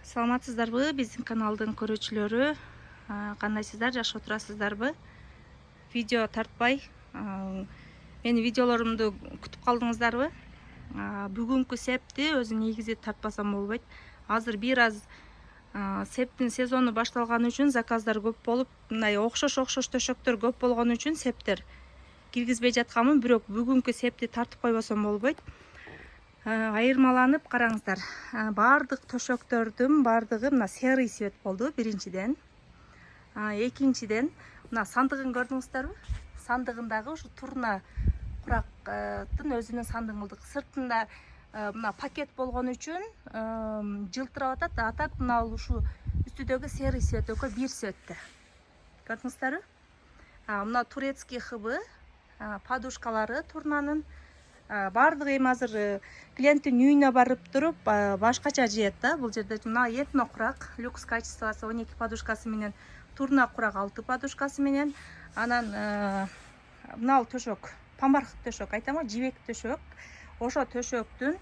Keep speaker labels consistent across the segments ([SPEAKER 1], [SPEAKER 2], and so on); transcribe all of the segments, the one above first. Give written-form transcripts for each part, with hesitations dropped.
[SPEAKER 1] Саламатсыздарбы биздин каналдын көрүүчүлөрү? Кандайсыздар, жакшы отурасыздарбы? Видео тартпай менин видеолорумду күтүп калдыңыздарбы? Бүгүнкү септи өзү негизи тартпасам болбойт. Азыр бир аз септин сезону башталган үчүн заказдар көп болуп, мындай окшош төшөктөр көп болгон үчүн септер киргизбей жатканмын, бирок бүгүнкү септи тартып койбосом болбойт. Айырмаланып караңыздар. Бардык төшөктөрдүн бардыгы мына серый цвет болду биринчиден. Экинчиден мына сандыгын көрдүңүздөрбү? Сандыгындагы ушу турна курактын өзүнүн сандыгын кылдык. Сыртында мына пакет болгон үчүн жылтырап атат. А так мына ушу үстүдөгү серый цвет экөө бир цветте. Көрдүңүздөрбү? Мына турецкий хыбы подушкалары турнанын бардыгы эми азыр клиенттин үйүнө барып туруп башкача жыйат да. Бул жерде мына этно курак люкс качествосы 12 подушкасы менен, турна курак 6 подушкасы менен, анан мына төшөк памбарк төшөк айтам го, жибек төшөк. Ошо төшөктүн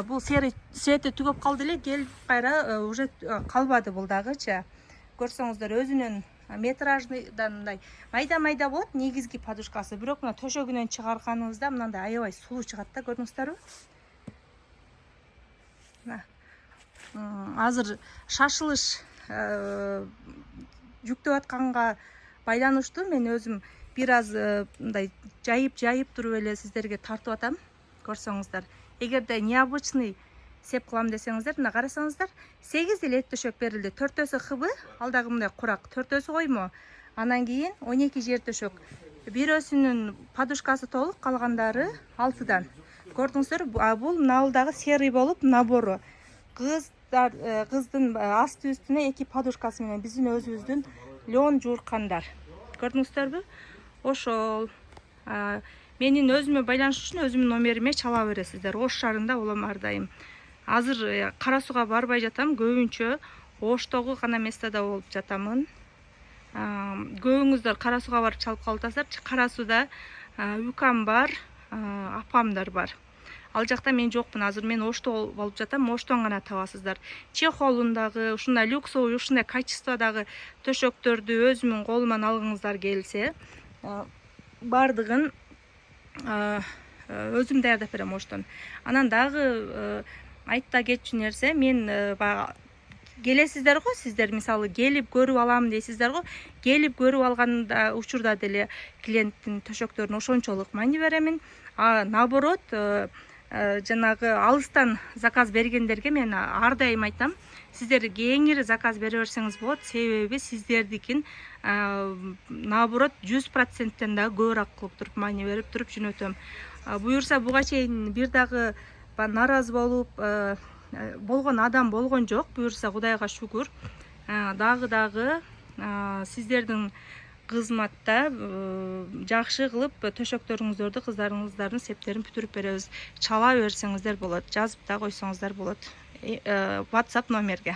[SPEAKER 1] бул серый цвети түгөп калды эле, келип кайра уже калбады бул дагычы. Көрсөңүздөр өзүнүн метражныйдан мындай майда болот негизги подушкасы, бирок мына төшөгүнөн чыгарганыбызда мындай аябай сулуу чыгат да, көрдүңүздөрбү? Азыр шашылыш жүктөп атканга байланыштуу мен өзүм бир аз мындай жайып туруп эле сиздерге тартып атам. Көрсөңүздөр, эгерде необычный сеп кылам десеңиздер, мына карасаңыздар, 8 эле төшөк берилди. 4-өсү хыбы, ал дагы мындай курак, 4-өсү коймо. Анан кийин 12 жер төшөк. Бирөөсүнүн подушкасы толук, калгандары 6дан. Көрдүңүздөр, бул мына дагы серый болуп набору. Кыздын асты үстүнө 2 подушкасы менен биздин өзүбүздүн лен жууркандар. Көрдүңүздөрбү? Ошол менин өзүмө байланыш үчүн өзүмдүн номериме чала бересиздер. Ош шаарында болом ар дайым. Азыр Кара Сууга барбай жатам, көбүнчө Оштогу гана местода болуп жатамын. Көбүңүздөр Кара Сууга барып чалып калып атасыздар. Кара Сууда укам бар, апамдар бар. Ал жакта мен жокмун. Азыр мен Ошто болуп жатам, Оштон гана табасыздар. Чехолундагы, ушундай люксовый, ушундай качестводагы төшөктөрдү өзүмдүн колуман алгыңыздар келсе, бардыгын өзүм даярдап берем Оштон. Анан дагы айта кетчү нерсе, мен келесиздер го, сиздер мисалы келип көрүп алам дейсиздер го. Келип көрүп алганда учурда деле клиенттин төшөктөрүн ошончолук маани беремин. Наоборот, жанагы алыстан заказ бергендерге мен ар дайым айтам, сиздер кеңири заказ бере берсеңиз болот, себеби сиздердикин наоборот 100%тен дагы көбүрөөк кылып туруп маани берип туруп жөнөтөм. Буюрса буга чейин бир дагы наразы болуп болгон адам болгон жок. Буюрса Кудайга шүгүр. Дагы сиздердин кызматта жакшы кылып төшөктөрүңүздөрдү, кыздарыңыздардын септерин бүтүрүп беребиз. Чала берсеңиздер болот, жазып да койсоңуздар болот WhatsApp номерге.